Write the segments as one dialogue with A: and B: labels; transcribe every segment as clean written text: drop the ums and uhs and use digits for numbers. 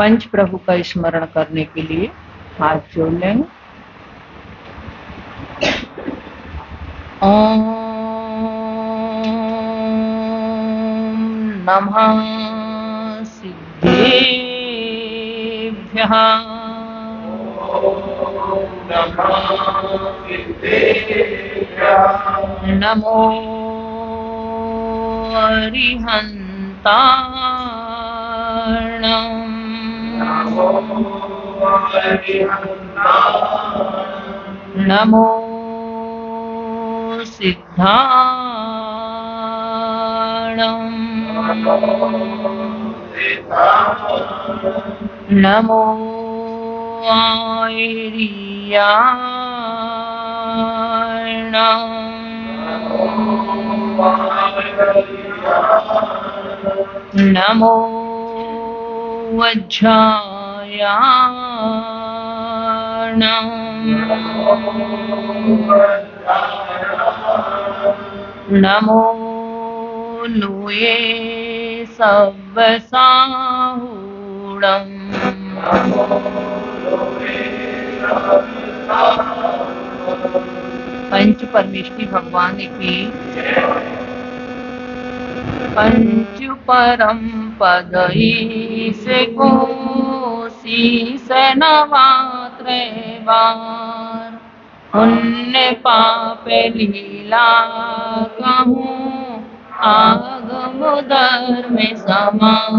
A: पंच प्रभु का स्मरण करने के लिए हाथ जोड़ लेंगे। ओम नमः सिद्धेभ्यः। नमो अरिहन्ताणम्। नमो सिद्धाणम्। नमो आयर्याणम्। नमो वज्रायाणम्। नमो लूये सव्वसाहूणम्। पंच परमेश्वरी भगवान की पंच परम पदईस कोसी सनवात्रैवार। पुण्य पाप लीला कहूँ आगम धर्म समार।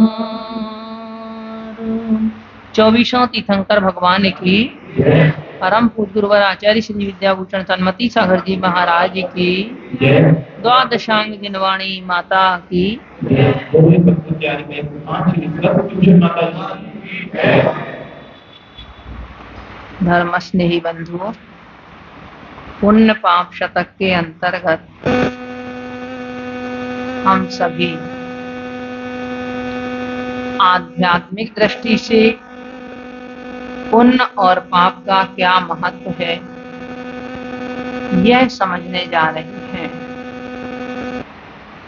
A: 24 तीर्थंकर भगवान की परम पूज्य गुरुवर आचार्य श्री विद्याभूषण सन्मति सागर जी महाराज की द्वादशांग जिनवाणी माता की धर्म स्नेही बंधुओं, पुण्य पाप शतक के अंतर्गत हम सभी आध्यात्मिक दृष्टि से पुण्य और पाप का क्या महत्व है यह समझने जा रहे हैं।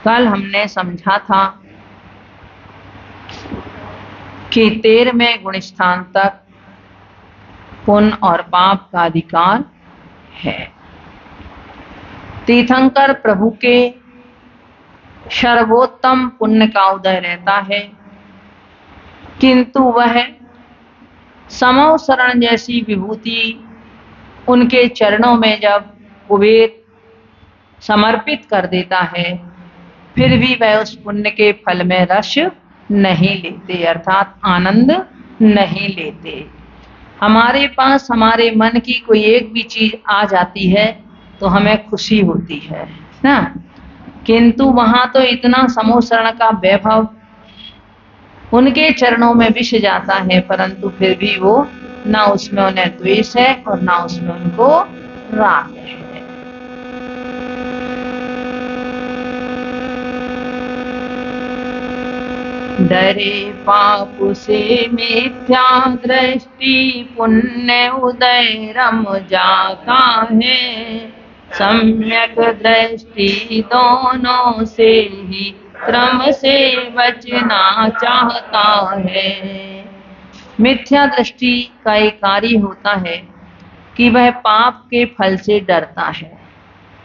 A: कल हमने समझा था कि 13वें गुण स्थान तक पुण्य और पाप का अधिकार है। तीर्थंकर प्रभु के सर्वोत्तम पुण्य का उदय रहता है, किंतु वह समो शरण जैसी विभूति उनके चरणों में जब कुबेर समर्पित कर देता है, फिर भी वह उस पुण्य के फल में रस नहीं लेते, अर्थात आनंद नहीं लेते। हमारे पास हमारे मन की कोई एक भी चीज आ जाती है तो हमें खुशी होती है ना, किंतु वहां तो इतना समो शरण का वैभव, उनके चरणों में विष जाता है, परंतु फिर भी वो ना उसमें उन्हें द्वेष है और ना उसमें उनको राग है। डरे पाप से मिथ्या दृष्टि पुण्य उदय रम जाता है। सम्यक दृष्टि दोनों से ही क्रम से बचना चाहता है। मिथ्या दृष्टि का एक कार्य होता है कि वह पाप के फल से डरता है,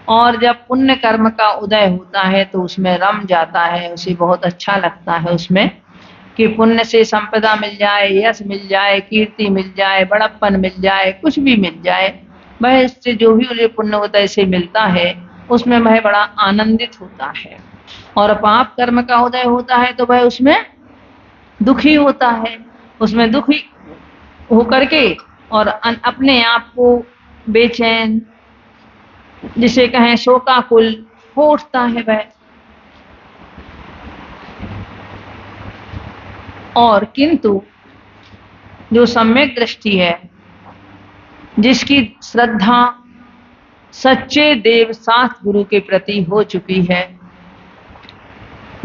A: और जब पुण्य कर्म का उदय होता है तो उसमें रम जाता है, उसे बहुत अच्छा लगता है उसमें कि पुण्य से संपदा मिल जाए, यश मिल जाए, कीर्ति मिल जाए, बड़प्पन मिल जाए, कुछ भी मिल जाए, वह इससे जो भी उन्हें पुण्य उदय से मिलता है उसमें वह बड़ा आनंदित होता है। और पाप कर्म का उदय होता है तो वह उसमें दुखी होता है, उसमें दुखी होकर के और अपने आप को बेचैन, जिसे कहें शोकाकुल हो उठता है वह। और किंतु जो सम्यक दृष्टि है, जिसकी श्रद्धा सच्चे देव साथ गुरु के प्रति हो चुकी है,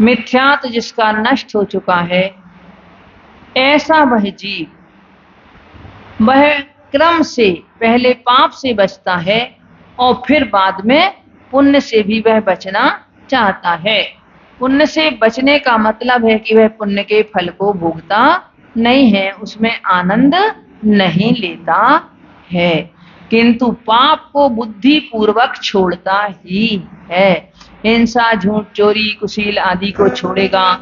A: मिथ्यात्व जिसका नष्ट हो चुका है, ऐसा वह जीव वह क्रम से पहले पाप से बचता है और फिर बाद में पुण्य से भी वह बचना चाहता है। पुण्य से बचने का मतलब है कि वह पुण्य के फल को भोगता नहीं है, उसमें आनंद नहीं लेता है। किंतु पाप को बुद्धि पूर्वक छोड़ता ही है। हिंसा, झूठ, चोरी, कुशील आदि को छोड़ेगा।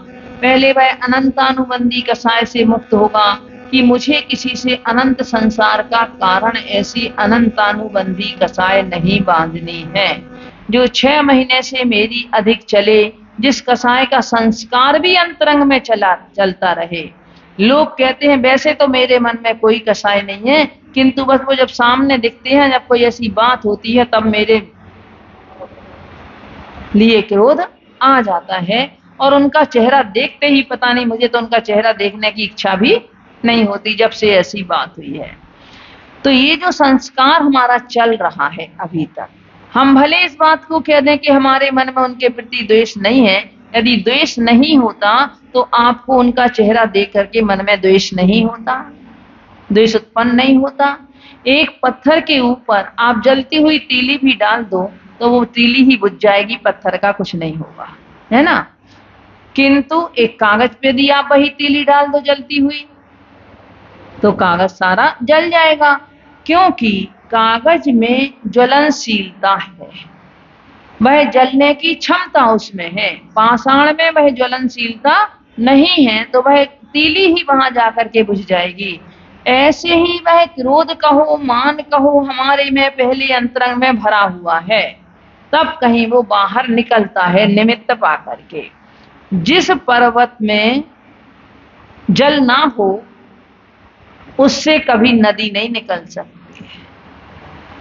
A: पहले वह अनंतानुबंधी कसाय से मुक्त होगा कि मुझे किसी से अनंत संसार का कारण ऐसी अनंतानुबंधी कसाय नहीं बांधनी है, जो 6 महीने से मेरी अधिक चले, जिस कसाय का संस्कार भी अंतरंग में चलता रहे। लोग कहते हैं वैसे तो मेरे मन में कोई कसाय नहीं है, किंतु बस वो जब सामने दिखते हैं, जब कोई ऐसी बात होती है, तब मेरे लिए क्रोध आ जाता है। और उनका चेहरा देखते ही पता नहीं, मुझे तो उनका चेहरा देखने की इच्छा भी नहीं होती जब से ऐसी बात हुई है। तो ये जो संस्कार हमारा चल रहा है अभी तक, हम भले इस बात को कह दें कि हमारे मन में उनके प्रति द्वेष नहीं है, यदि द्वेष नहीं होता तो आपको उनका चेहरा देख करके मन में द्वेष नहीं होता, द्वेष उत्पन्न नहीं होता। एक पत्थर के ऊपर आप जलती हुई तीली भी डाल दो तो वो तीली ही बुझ जाएगी, पत्थर का कुछ नहीं होगा, है ना। किंतु एक कागज पे यदि आप वही तीली डाल दो जलती हुई, तो कागज सारा जल जाएगा, क्योंकि कागज में ज्वलनशीलता है, वह जलने की क्षमता उसमें है। पाषाण में वह ज्वलनशीलता नहीं है, तो वह तीली ही वहां जाकर के बुझ जाएगी। ऐसे ही वह क्रोध कहो, मान कहो, हमारे में पहले अंतरंग में भरा हुआ है, तब कहीं वो बाहर निकलता है निमित्त पा करके। जिस पर्वत में जल ना हो उससे कभी नदी नहीं निकल सकती।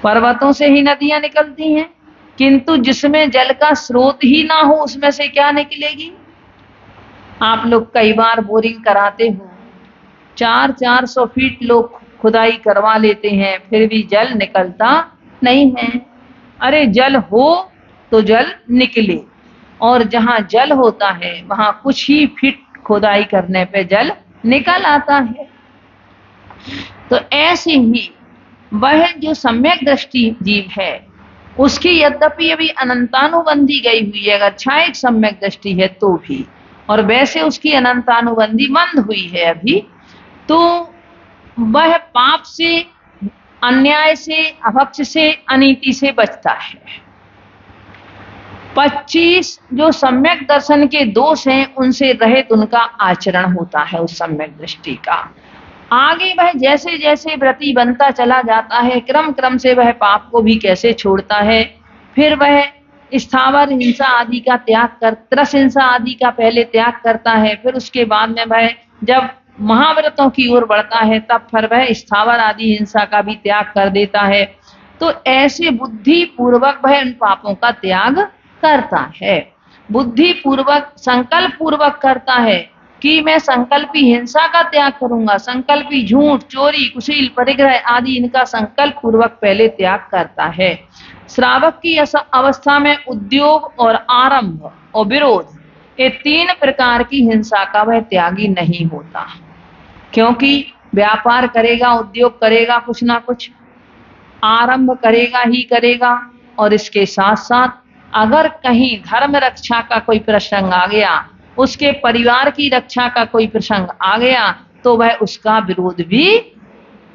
A: पर्वतों से ही नदियां निकलती हैं, किंतु जिसमें जल का स्रोत ही ना हो उसमें से क्या निकलेगी। आप लोग कई बार बोरिंग कराते हो, 400-400 फीट लोग खुदाई करवा लेते हैं, फिर भी जल निकलता नहीं है। अरे जल हो तो जल निकले, और जहां जल होता है वहां कुछ ही फीट खुदाई करने पे जल निकल आता है। तो ऐसे ही वह जो सम्यक दृष्टि जीव है, उसकी यद्यपि अभी अनंतानुबंधी गई हुई है, अगर छायक सम्यक दृष्टि है तो भी, और वैसे उसकी अनंतानुबंधी मंद हुई है अभी, तो वह पाप से, अन्याय से, अभक्ष से, अनीति से बचता है। 25 जो सम्यक दर्शन के दोष हैं उनसे रहित उनका आचरण होता है उस सम्यक दृष्टि का। आगे वह जैसे जैसे व्रती बनता चला जाता है, क्रम क्रम से वह पाप को भी कैसे छोड़ता है। फिर वह स्थावर हिंसा आदि का त्याग कर, त्रस हिंसा आदि का पहले त्याग करता है, फिर उसके बाद में वह जब महाव्रतों की ओर बढ़ता है तब फिर वह स्थावर आदि हिंसा का भी त्याग कर देता है। तो ऐसे बुद्धि पूर्वक वह उन पापों का त्याग करता है, बुद्धि पूर्वक, संकल्प पूर्वक करता है कि मैं संकल्पी हिंसा का त्याग करूंगा, संकल्पी झूठ, चोरी, कुशील, परिग्रह आदि इनका संकल्प पूर्वक पहले त्याग करता है। श्रावक की अवस्था में उद्योग और आरंभ और विरोध, ये 3 प्रकार की हिंसा का वह त्यागी नहीं होता, क्योंकि व्यापार करेगा, उद्योग करेगा, कुछ ना कुछ आरंभ करेगा ही करेगा, और इसके साथ साथ अगर कहीं धर्म रक्षा का कोई प्रसंग आ गया, उसके परिवार की रक्षा का कोई प्रसंग आ गया, तो वह उसका विरोध भी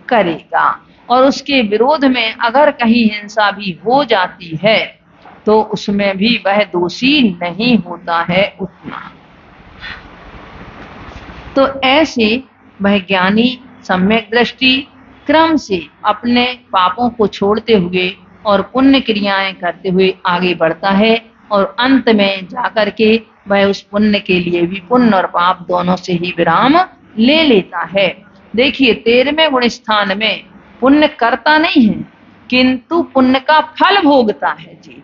A: करेगा। और उसके विरोध में अगर कहीं हिंसा भी हो जाती है तो उसमें भी वह दोषी नहीं होता है उतना। तो ऐसे वह ज्ञानी सम्यक दृष्टि क्रम से अपने पापों को छोड़ते हुए और पुण्य क्रियाएं करते हुए आगे बढ़ता है, और अंत में जाकर के वह उस पुण्य के लिए भी, पुण्य और पाप दोनों से ही विराम ले लेता है। देखिए 13वें गुण स्थान में पुण्य करता नहीं है, किंतु पुण्य का फल भोगता है जी।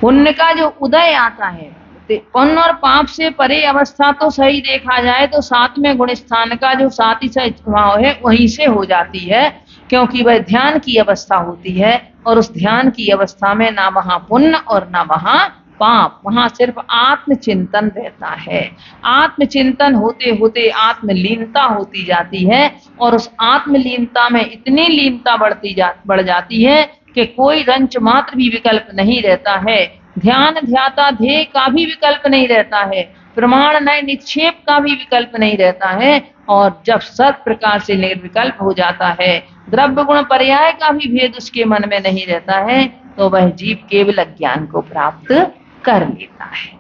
A: पुण्य का जो उदय आता है, पुण्य और पाप से परे अवस्था तो सही देखा जाए तो 7वें गुण स्थान का जो 7 भाव है वहीं से हो जाती है, क्योंकि वह ध्यान की अवस्था होती है, और उस ध्यान की अवस्था में ना वहां पुण्य और ना वहां पाप, वहां सिर्फ आत्मचिंतन रहता है। आत्मचिंतन होते होते आत्मलीनता होती जाती है, और उस आत्मलीनता में इतनी लीनता बढ़ जाती है कि कोई रंच मात्र भी विकल्प नहीं रहता है, ध्यान ध्याता ध्येय का भी विकल्प नहीं रहता है। प्रमाण नए निक्षेप का भी विकल्प नहीं रहता है। और जब सब प्रकार से निर्विकल्प हो जाता है, द्रव्य गुण पर्याय का भी भेद उसके मन में नहीं रहता है, तो वह जीव केवल ज्ञान को प्राप्त कर लेता है।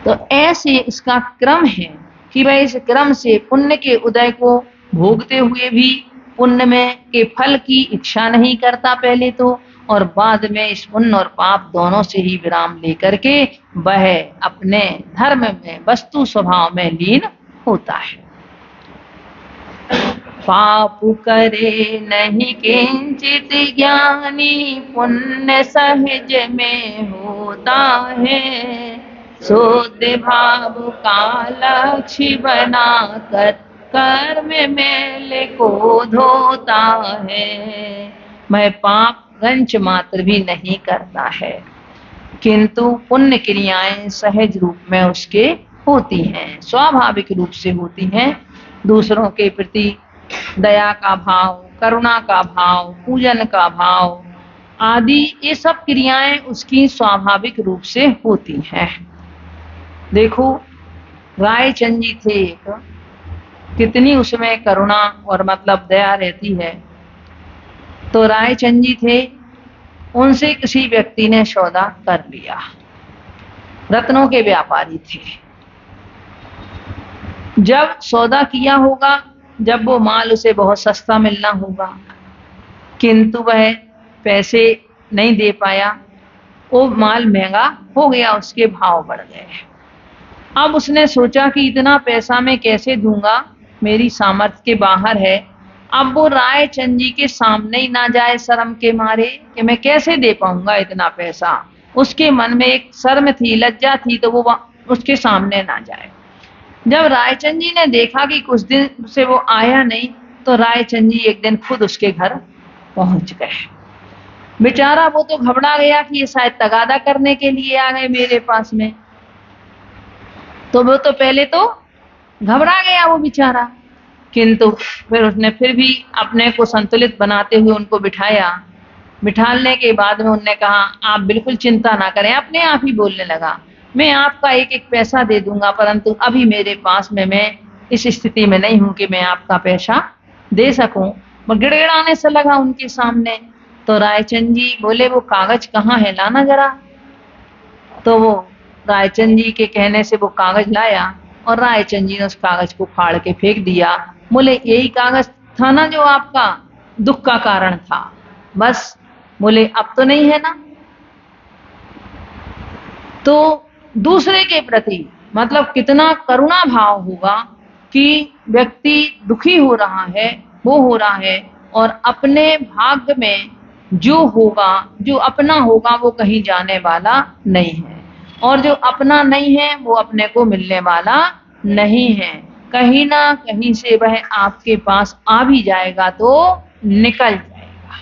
A: तो ऐसे इसका क्रम है कि वह इस क्रम से पुण्य के उदय को भोगते हुए भी पुण्य में के फल की इच्छा नहीं करता पहले तो, और बाद में इस पुण्य और पाप दोनों से ही विराम लेकर के वह अपने धर्म में वस्तु स्वभाव में लीन होता है। पाप करे नहीं किंचित ज्ञानी, पुण्य सहज में होता है। शुद्ध भाव का लक्ष्य बनाकर कर्म मेल को धोता है। मैं पाप रंच मात्र भी नहीं करता है, किंतु पुण्य क्रियाएं सहज रूप में उसके होती हैं, स्वाभाविक रूप से होती हैं। दूसरों के प्रति दया का भाव, करुणा का भाव, पूजन का भाव आदि ये सब क्रियाएं उसकी स्वाभाविक रूप से होती हैं। देखो रायचंद जी थे एक, कितनी उसमें करुणा और मतलब दया रहती है। तो रायचंद जी थे, उनसे किसी व्यक्ति ने सौदा कर लिया, रत्नों के व्यापारी थे। जब सौदा किया होगा, जब वो माल उसे बहुत सस्ता मिलना होगा, किंतु वह पैसे नहीं दे पाया, वो माल महंगा हो गया, उसके भाव बढ़ गए। अब उसने सोचा कि इतना पैसा मैं कैसे दूंगा, मेरी सामर्थ्य के बाहर है। अब वो रायचंद जी के सामने ही ना जाए शर्म के मारे कि मैं कैसे दे पाऊंगा इतना पैसा। उसके मन में एक शर्म थी, लज्जा थी, तो वो उसके सामने ना जाए। जब रायचंद जी ने देखा कि कुछ दिन से वो आया नहीं, तो रायचंद जी एक दिन खुद उसके घर पहुंच गए। बेचारा वो तो घबरा गया कि ये शायद तगादा करने के लिए आ गए मेरे पास में। तो वो तो पहले तो घबरा गया वो बेचारा, किंतु फिर उसने फिर भी अपने को संतुलित बनाते हुए उनको बिठाया। बिठाने के बाद में उन्होंने कहा, आप बिल्कुल चिंता ना करें। अपने आप ही बोलने लगा, मैं आपका एक एक पैसा दे दूंगा, परंतु अभी मेरे पास में मैं इस स्थिति में नहीं हूं कि मैं आपका पैसा दे सकूं। वो गिड़गिड़ाने से लगा उनके सामने। तो रायचंद जी बोले, वो कागज कहाँ है, लाना जरा। तो वो रायचंद जी के कहने से वो कागज लाया, और रायचंद जी ने उस कागज को फाड़ के फेंक दिया। बोले, यही कागज था ना जो आपका दुख का कारण था, बस। बोले, अब तो नहीं है ना। तो दूसरे के प्रति मतलब कितना करुणा भाव होगा कि व्यक्ति दुखी हो रहा है, वो हो रहा है, और अपने भाग्य में जो होगा, जो अपना होगा, वो कहीं जाने वाला नहीं है, और जो अपना नहीं है वो अपने को मिलने वाला नहीं है। कहीं ना कहीं से वह आपके पास आ भी जाएगा तो निकल जाएगा।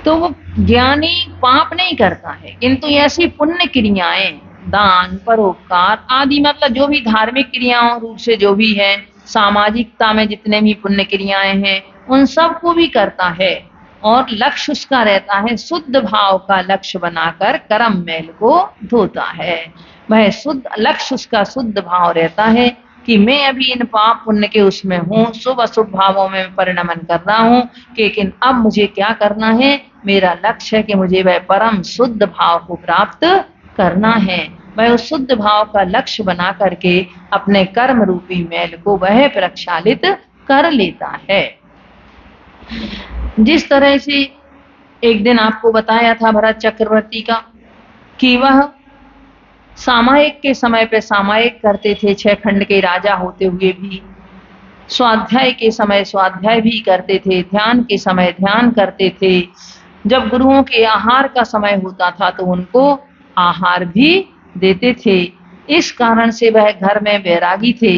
A: तो वो ज्ञानी पाप नहीं करता है, किंतु ऐसी पुण्य क्रियाएं, दान, परोपकार आदि, मतलब जो भी धार्मिक क्रियाओं रूप से जो भी है, सामाजिकता में जितने भी पुण्य क्रियाएं हैं, उन सब को भी करता है। और लक्ष्य उसका रहता है शुद्ध भाव का लक्ष्य बनाकर कर्म मेल को धोता है। वह शुद्ध लक्ष्य उसका शुद्ध भाव रहता है कि मैं अभी इन पाप पुण्य के उसमें हूँ, शुभ अशुभ भावों में परिणमन कर रहा हूँ, लेकिन अब मुझे क्या करना है, मेरा लक्ष्य है कि मुझे वह परम शुद्ध भाव को प्राप्त करना है। वह उस शुद्ध भाव का लक्ष्य बना करके अपने कर्म रूपी मेल को वह प्रक्षालित कर लेता है। जिस तरह से एक दिन आपको बताया था भरत चक्रवर्ती का, कि वह सामायिक के समय पे सामायिक करते थे, 6 खंड के राजा होते हुए भी, स्वाध्याय के समय स्वाध्याय भी करते थे, ध्यान के समय ध्यान करते थे। जब गुरुओं के आहार का समय होता था तो उनको आहार भी देते थे। इस कारण से वह घर में बैरागी थे।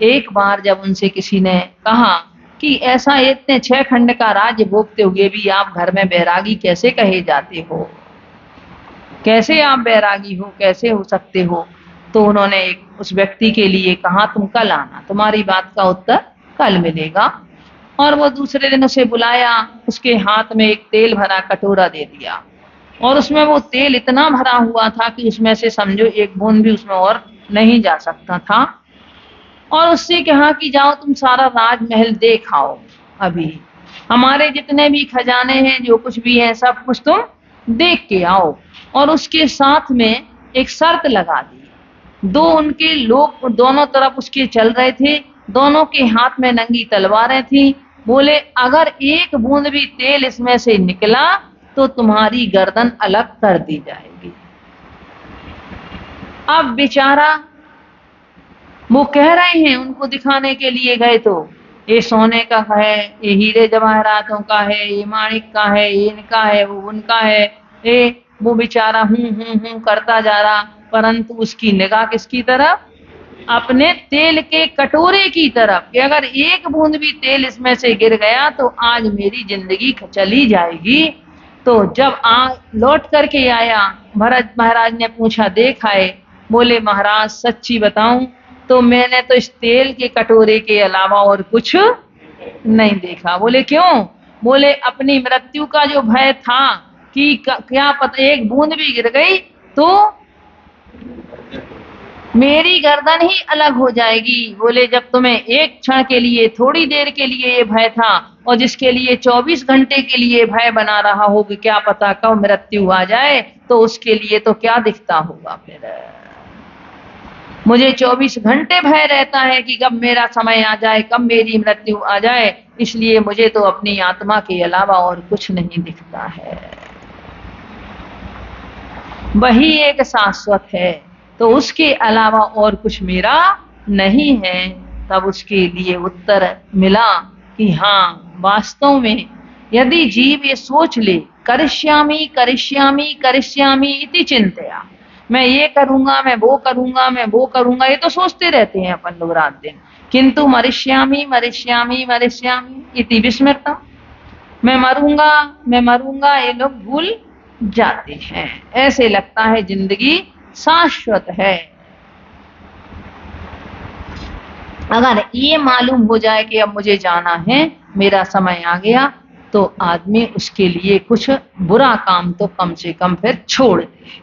A: एक बार जब उनसे किसी ने कहा कि ऐसा इतने 6 खंड का राज्य भोगते हुए भी आप घर में बैरागी कैसे कहे जाते हो, कैसे आप बैरागी हो, कैसे हो सकते हो। तो उन्होंने उस व्यक्ति के लिए कहा, तुम कल आना, तुम्हारी बात का उत्तर कल मिलेगा। और वो दूसरे दिन उसे बुलाया, उसके हाथ में एक तेल भरा कटोरा दे दिया और उसमें वो तेल इतना भरा हुआ था कि उसमें से समझो एक बूंद भी उसमें और नहीं जा सकता था। और उससे कहा कि जाओ तुम सारा राजमहल देख आओ, अभी हमारे जितने भी खजाने हैं, जो कुछ भी है, सब कुछ तुम देख के आओ। और उसके साथ में एक शर्त लगा दी। दो उनके लोग दोनों तरफ उसके चल रहे थे, दोनों के हाथ में नंगी तलवारें थी। बोले अगर एक बूंद भी तेल इसमें से निकला तो तुम्हारी गर्दन अलग कर दी जाएगी। अब बेचारा वो कह रहे हैं, उनको दिखाने के लिए गए तो ये सोने का है, ये हीरे जवाहरातों का है, ये माणिक का है, ये इनका है, वो उनका है। ये वो बेचारा हूं करता जा रहा, परंतु उसकी निगाह किसकी तरफ? अपने तेल के कटोरे की तरफ, कि अगर एक बूंद भी तेल इसमें से गिर गया तो आज मेरी जिंदगी चली जाएगी। तो जब लौट करके आया, भरत महाराज ने पूछा, देख आए? बोले महाराज सच्ची बताऊं तो मैंने तो इस तेल के कटोरे के अलावा और कुछ नहीं देखा। बोले क्यों? बोले अपनी मृत्यु का जो भय था कि क्या पता एक बूंद भी गिर गई तो मेरी गर्दन ही अलग हो जाएगी। बोले जब तुम्हें एक क्षण के लिए, थोड़ी देर के लिए ये भय था, और जिसके लिए 24 घंटे के लिए भय बना रहा हो कि क्या पता कब मृत्यु आ जाए, तो उसके लिए तो क्या दिखता होगा फिर। मुझे 24 घंटे भय रहता है कि कब मेरा समय आ जाए, कब मेरी मृत्यु आ जाए, इसलिए मुझे तो अपनी आत्मा के अलावा और कुछ नहीं दिखता है। वही एक शाश्वत है, तो उसके अलावा और कुछ मेरा नहीं है। तब उसके लिए उत्तर मिला कि हाँ, वास्तव में यदि जीव ये सोच ले, करिष्यामि करिष्यामि करिष्यामि इति चिंतया, मैं ये करूंगा, मैं वो करूंगा, मैं वो करूंगा, ये तो सोचते रहते हैं अपन लोग रात दिन, किंतु मरिष्यामि मरिष्यामि मरिष्यामि इति विस्मृतम, मैं मरूंगा मैं मरूंगा, ये लोग भूल जाते हैं। ऐसे लगता है जिंदगी शाश्वत है। अगर ये मालूम हो जाए कि अब मुझे जाना है, मेरा समय आ गया, तो आदमी उसके लिए कुछ बुरा काम तो कम से कम फिर छोड़ दे।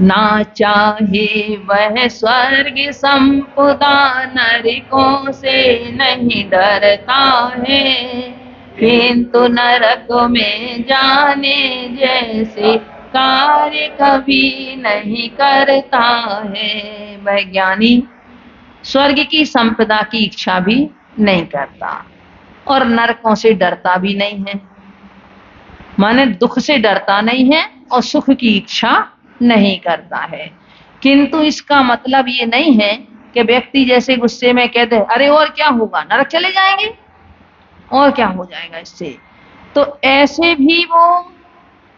A: ना चाहे वह स्वर्ग संपदा, नरकों से नहीं डरता है, किंतु नरक में जाने जैसे कार्य कभी नहीं करता है। वह ज्ञानी स्वर्ग की संपदा की इच्छा भी नहीं करता और नरकों से डरता भी नहीं है, माने दुख से डरता नहीं है और सुख की इच्छा नहीं करता है। किंतु इसका मतलब ये नहीं है कि व्यक्ति जैसे गुस्से में कहते अरे और क्या होगा, नरक चले जाएंगे, और क्या हो जाएगा इससे, तो ऐसे भी वो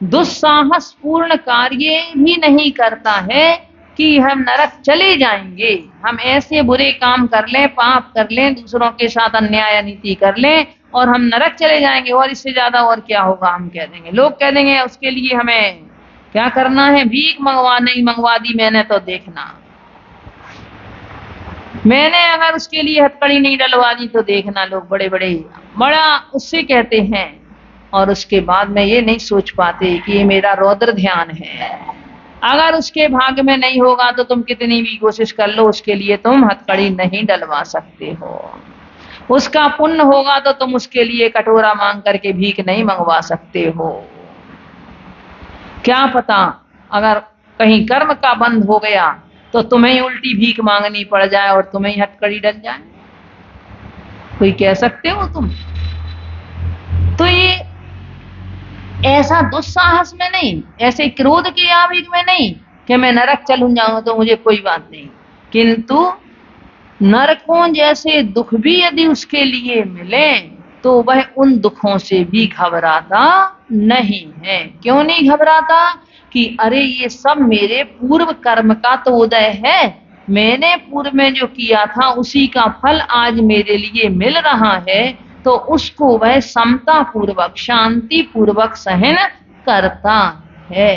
A: दुस्साहस पूर्ण कार्य भी नहीं करता है कि हम नरक चले जाएंगे। हम ऐसे बुरे काम कर लें, पाप कर लें, दूसरों के साथ अन्याय अनीति कर लें और हम नरक चले जाएंगे, और इससे ज्यादा और क्या होगा, हम कह देंगे, लोग कह देंगे उसके लिए हमें क्या करना है, भीख मंगवा दी मैंने तो देखना, मैंने अगर उसके लिए हथकड़ी नहीं डलवा दी तो देखना, लोग बड़ा उससे कहते हैं। और उसके बाद में ये नहीं सोच पाते कि ये मेरा रौद्र ध्यान है, अगर उसके भाग्य में नहीं होगा तो तुम कितनी भी कोशिश कर लो, उसके लिए तुम हथकड़ी नहीं डलवा सकते हो। उसका पुण्य होगा तो तुम उसके लिए कटोरा मांग करके भीख नहीं मंगवा सकते हो। क्या पता अगर कहीं कर्म का बंध हो गया तो तुम्हें ही उल्टी भीख मांगनी पड़ जाए और तुम्हें ही हथकड़ी डल जाए, कोई कह सकते हो तुम? तो ये ऐसा दुस्साहस में नहीं, ऐसे क्रोध के आवेग में नहीं कि मैं नरक चलूं जाऊं तो मुझे कोई बात नहीं, किंतु नरकों जैसे दुख भी यदि उसके लिए मिले तो वह उन दुखों से भी घबराता नहीं है। क्यों नहीं घबराता? कि अरे ये सब मेरे पूर्व कर्म का तो उदय है, मैंने पूर्व में जो किया था उसी का फल आज मेरे लिए मिल रहा है, तो उसको वह समता पूर्वक, शांति पूर्वक सहन करता है।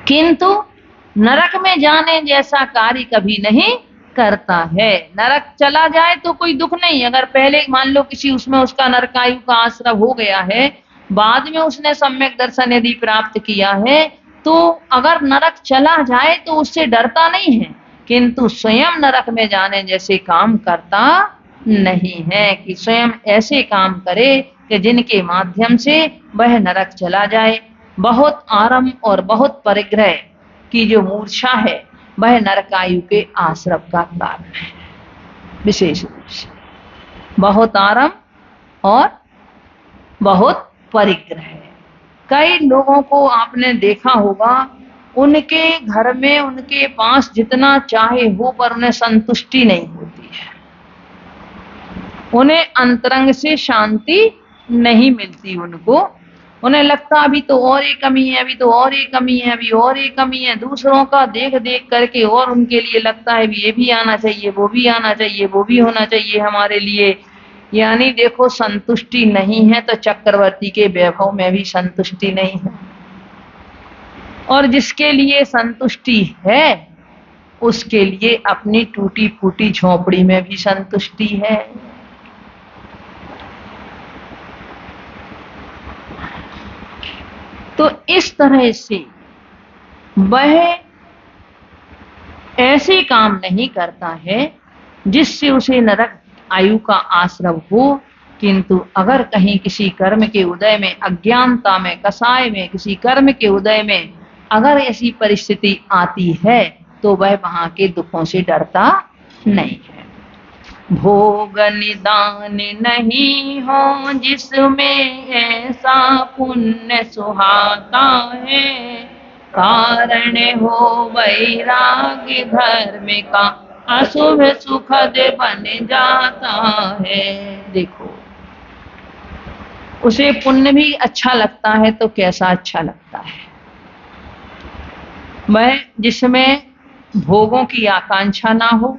A: किंतु नरक में जाने जैसा कार्य कभी नहीं करता है। नरक चला जाए तो कोई दुख नहीं, अगर पहले मान लो किसी उसमें उसका नरकायु का आश्रय हो गया है, बाद में उसने सम्यक दर्शन यदि प्राप्त किया है, तो अगर नरक चला जाए तो उससे डरता नहीं है, किंतु स्वयं नरक में जाने जैसे काम करता नहीं है कि स्वयं ऐसे काम करे कि जिनके माध्यम से वह नरक चला जाए। बहुत आरंभ और बहुत परिग्रह की जो मूर्छा है वह नरकायु के आश्रव का कारण है, विशेष रूप से बहुत आरंभ और बहुत परिग्रह। कई लोगों को आपने देखा होगा, उनके घर में उनके पास जितना चाहे हो पर उन्हें संतुष्टि नहीं होती है, उन्हें अंतरंग से शांति नहीं मिलती। उन्हें लगता अभी तो और एक कमी है, अभी तो और एक कमी है, अभी और एक कमी है। दूसरों का देख देख करके और उनके लिए लगता है ये भी आना चाहिए, वो भी आना चाहिए, वो भी होना चाहिए हमारे लिए। यानी देखो, संतुष्टि नहीं है तो चक्रवर्ती के वैभव में भी संतुष्टि नहीं है, और जिसके लिए संतुष्टि है उसके लिए अपनी टूटी फूटी झोपड़ी में भी संतुष्टि है। तो इस तरह से वह ऐसे काम नहीं करता है जिससे उसे नरक आयु का आश्रव हो, किंतु अगर कहीं किसी कर्म के उदय में, अज्ञानता में, कसाय में, किसी कर्म के उदय में अगर ऐसी परिस्थिति आती है तो वह वहां के दुखों से डरता नहीं है। भोग निदान नहीं हो जिसमें ऐसा पुण्य सुहाता है, कारण हो वैराग्य धर्म का अशुभ सुखद बन जाता है। देखो, उसे पुण्य भी अच्छा लगता है तो कैसा अच्छा लगता है, वह जिसमें भोगों की आकांक्षा ना हो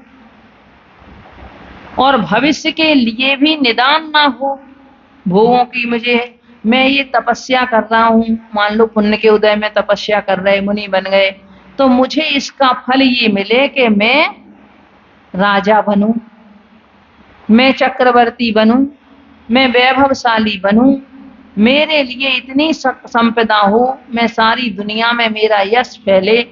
A: और भविष्य के लिए भी निदान ना हो। भोगों की मैं ये तपस्या कर रहा हूँ, मान लो पुण्य के उदय में तपस्या कर रहे, मुनि बन गए, तो मुझे इसका फल ये मिले कि मैं राजा बनूं, मैं चक्रवर्ती बनूं, मैं वैभवशाली बनूं, मेरे लिए इतनी संपदा हो, मैं सारी दुनिया में मेरा यश फैले।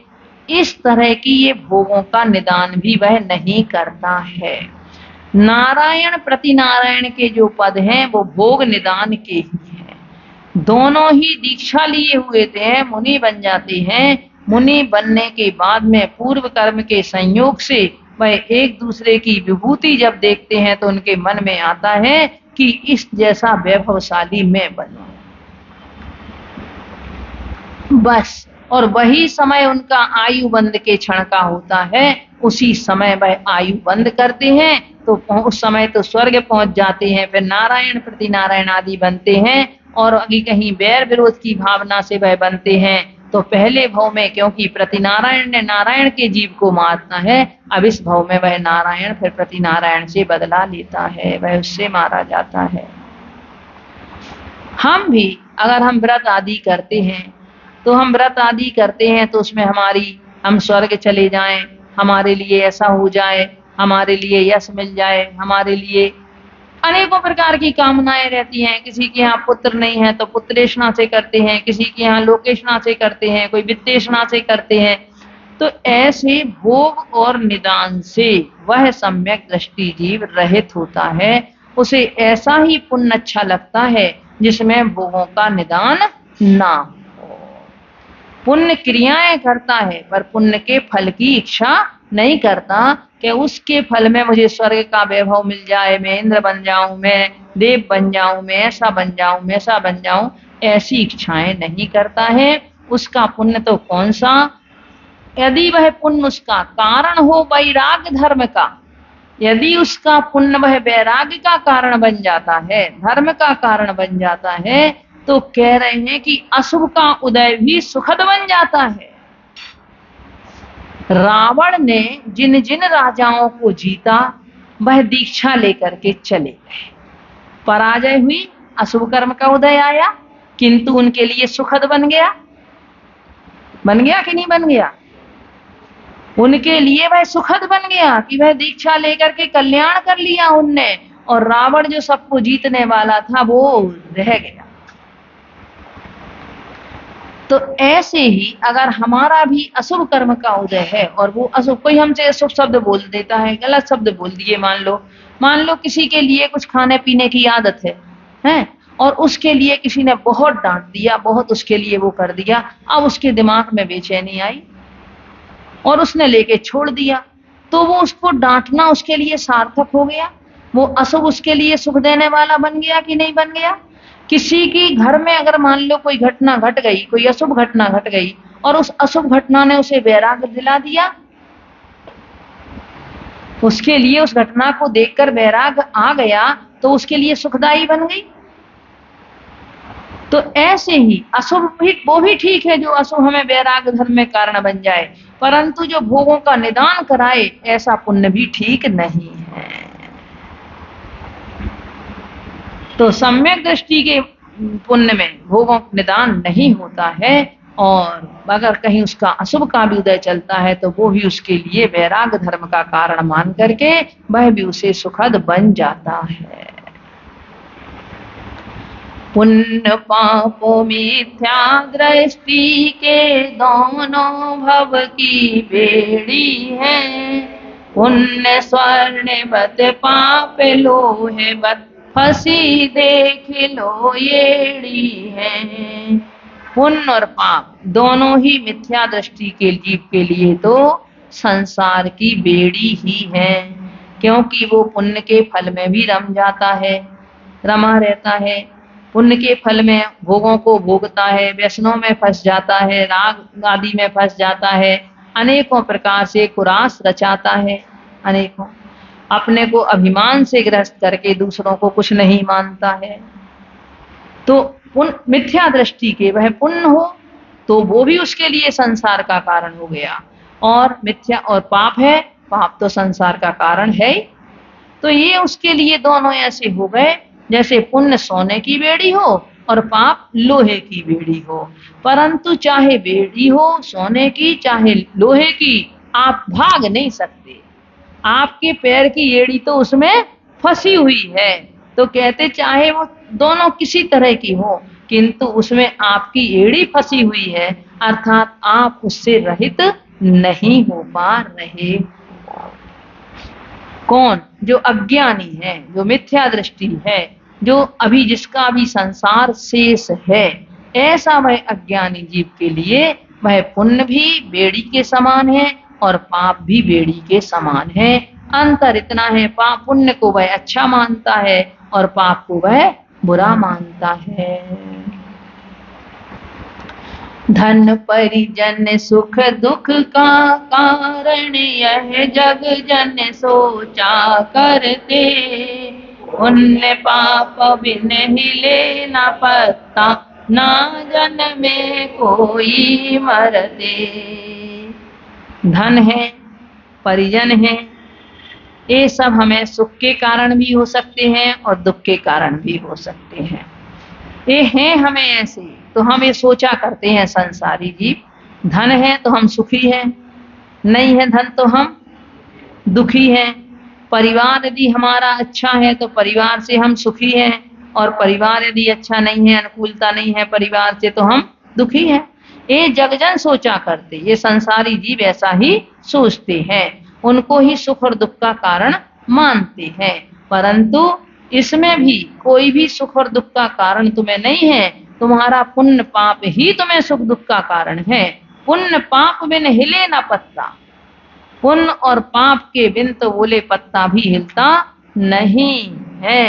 A: इस तरह की ये भोगों का निदान भी वह नहीं करता है। नारायण प्रति नारायण के जो पद हैं वो भोग निदान के ही हैं। दोनों ही दीक्षा लिए हुए थे, मुनि बन जाते हैं। मुनि बनने के बाद में पूर्व कर्म के संयोग से वह एक दूसरे की विभूति जब देखते हैं तो उनके मन में आता है कि इस जैसा वैभवशाली मैं बनूं, बस। और वही समय उनका आयु बंद के क्षण का होता है, उसी समय वह आयु बंद करते हैं तो उस समय तो स्वर्ग पहुंच जाते हैं, फिर नारायण प्रति नारायण आदि बनते हैं। और अभी कहीं बैर विरोध की भावना से वह बनते हैं तो पहले भव में, क्योंकि प्रति नारायण ने नारायण के जीव को मारना है, अब इस भव में वह नारायण फिर प्रति नारायण से बदला लेता है, वह उससे मारा जाता है। हम भी अगर हम व्रत आदि करते हैं तो उसमें हम स्वर्ग चले जाएं, हमारे लिए ऐसा हो जाए, हमारे लिए यश मिल जाए, हमारे लिए अनेकों प्रकार की कामनाएं रहती हैं। किसी के यहाँ पुत्र नहीं है तो पुत्रेषणा से करते हैं, किसी के यहाँ लोकेषणा से करते हैं, कोई वित्तेषणा से करते हैं। तो ऐसे भोग और निदान से वह सम्यक दृष्टि जीव रहित होता है। उसे ऐसा ही पुण्य अच्छा लगता है जिसमें भोगों का निदान ना हो। पुण्य क्रियाएं करता है पर पुण्य के फल की इच्छा नहीं करता कि उसके फल में मुझे स्वर्ग का वैभव मिल जाए, मैं इंद्र बन जाऊं, मैं देव बन जाऊं, मैं ऐसा बन जाऊं, मैं ऐसा बन जाऊं, ऐसी इच्छाएं नहीं करता है। उसका पुण्य तो कौन सा, यदि वह पुण्य उसका कारण हो वैराग्य धर्म का, यदि उसका पुण्य वह वैराग्य का कारण बन जाता है, धर्म का कारण बन जाता है, तो कह रहे हैं कि अशुभ का उदय भी सुखद बन जाता है। रावण ने जिन जिन राजाओं को जीता वह दीक्षा लेकर के चले गए, पराजय हुई, अशुभ कर्म का उदय आया, किंतु उनके लिए सुखद बन गया कि नहीं बन गया? उनके लिए वह सुखद बन गया कि वह दीक्षा लेकर के कल्याण कर लिया उनने, और रावण जो सबको जीतने वाला था वो रह गया। तो ऐसे ही अगर हमारा भी अशुभ कर्म का उदय है और वो अशुभ, कोई हमसे अशुभ शब्द बोल देता है, गलत शब्द बोल दिए, मान लो किसी के लिए कुछ खाने पीने की आदत है, और उसके लिए किसी ने बहुत डांट दिया, बहुत उसके लिए वो कर दिया, अब उसके दिमाग में बेचैनी आई और उसने लेके छोड़ दिया, तो वो उसको डांटना उसके लिए सार्थक हो गया, वो अशुभ उसके लिए सुख देने वाला बन गया कि नहीं बन गया। किसी की घर में अगर मान लो कोई घटना घट गई, कोई अशुभ घटना घट गई, और उस अशुभ घटना ने उसे वैराग्य दिला दिया, उसके लिए उस घटना को देखकर वैराग्य आ गया, तो उसके लिए सुखदायी बन गई। तो ऐसे ही अशुभ भी, वो भी ठीक है जो अशुभ हमें वैराग्य धर्म में कारण बन जाए, परंतु जो भोगों का निदान कराए ऐसा पुण्य भी ठीक नहीं है। तो सम्यक दृष्टि के पुण्य में भोगों का निदान नहीं होता है, और अगर कहीं उसका अशुभ का भी उदय चलता है तो वो भी उसके लिए वैराग्य धर्म का कारण मान करके वह भी उसे सुखद बन जाता है। पुण्य पाप मिथ्या दृष्टि के दोनों भव की बेड़ी है, पुण्य स्वर्ण बत पाप लोहे बत फंसी देख लो येड़ी है। पुण्य और पाप दोनों ही मिथ्या दृष्टि के जीव के लिए तो संसार की बेड़ी ही है, क्योंकि वो पुण्य के फल में भी रम जाता है, रमा रहता है, पुण्य के फल में भोगों को भोगता है, व्यसनों में फंस जाता है, राग आदि में फंस जाता है, अनेकों प्रकार से कुरास रचाता है, अनेकों अपने को अभिमान से ग्रस्त करके दूसरों को कुछ नहीं मानता है। तो उन मिथ्या दृष्टि के वह पुण्य हो तो वो भी उसके लिए संसार का कारण हो गया, और मिथ्या और पाप है, पाप तो संसार का कारण है। तो ये उसके लिए दोनों ऐसे हो गए जैसे पुण्य सोने की बेड़ी हो और पाप लोहे की बेड़ी हो, परंतु चाहे बेड़ी हो सोने की चाहे लोहे की, आप भाग नहीं सकते, आपके पैर की एड़ी तो उसमें फंसी हुई है। तो कहते चाहे वो दोनों किसी तरह की हो, किंतु उसमें आपकी एड़ी फंसी हुई है, अर्थात आप उससे रहित नहीं हो पा रहे। कौन? जो अज्ञानी है, जो मिथ्या दृष्टि है, जो अभी जिसका भी संसार शेष है, ऐसा वह अज्ञानी जीव के लिए वह पुण्य भी बेड़ी के समान है और पाप भी बेड़ी के समान है। अंतर इतना है, पाप पुण्य को वह अच्छा मानता है और पाप को वह बुरा मानता है। धन परिजन सुख दुख का कारण यह जग जन सोचा करते, पुण्य पाप बिन हिले न पत्ता, ना जन में कोई मरते। धन है, परिजन है, ये सब हमें सुख के कारण भी हो सकते हैं और दुख के कारण भी हो सकते हैं। ये हैं हमें ऐसे, तो हम ये सोचा करते हैं संसारी जीव, धन है तो हम सुखी हैं, नहीं है धन तो हम दुखी हैं। परिवार यदि हमारा अच्छा है तो परिवार से हम सुखी हैं, और परिवार यदि अच्छा नहीं है, अनुकूलता नहीं है परिवार से, तो हम दुखी हैं। ये जगजन सोचा करते, ये संसारी जीव ऐसा ही सोचते हैं, उनको ही सुख और दुख का कारण मानते हैं, परंतु इसमें भी कोई भी सुख और दुख का कारण तुम्हें नहीं है, तुम्हारा पुण्य पाप ही तुम्हें सुख दुख का कारण है। पुण्य पाप बिन हिले ना पत्ता, पुण्य और पाप के बिन तो बोले पत्ता भी हिलता नहीं है।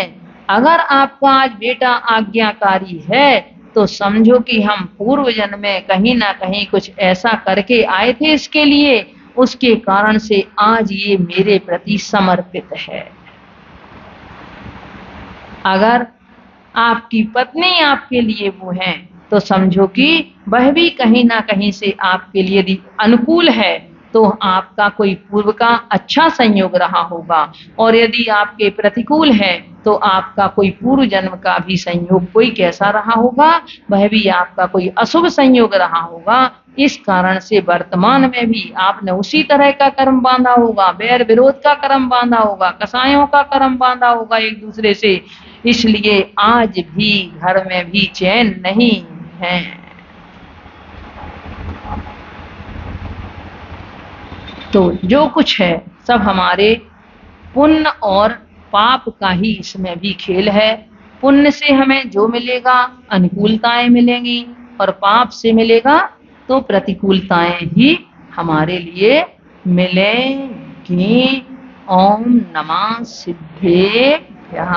A: अगर आपका आज बेटा आज्ञाकारी है तो समझो कि हम पूर्व जन्म में कहीं ना कहीं कुछ ऐसा करके आए थे इसके लिए, उसके कारण से आज ये मेरे प्रति समर्पित है। अगर आपकी पत्नी आपके लिए वो है तो समझो कि वह भी कहीं ना कहीं से आपके लिए यदि अनुकूल है तो आपका कोई पूर्व का अच्छा संयोग रहा होगा, और यदि आपके प्रतिकूल है तो आपका कोई पूर्व जन्म का भी संयोग कोई कैसा रहा होगा, वह भी आपका कोई अशुभ संयोग रहा होगा, इस कारण से वर्तमान में भी आपने उसी तरह का कर्म बांधा होगा, बैर विरोध का कर्म बांधा होगा, कसायों का कर्म बांधा होगा एक दूसरे से। इसलिए आज भी घर में भी चैन नहीं है। तो जो कुछ है सब हमारे पुण्य और पाप का ही इसमें भी खेल है। पुण्य से हमें जो मिलेगा अनुकूलताएं मिलेंगी, और पाप से मिलेगा तो प्रतिकूलताएं ही हमारे लिए मिलेंगी। ओम नमः सिद्धेभ्यः।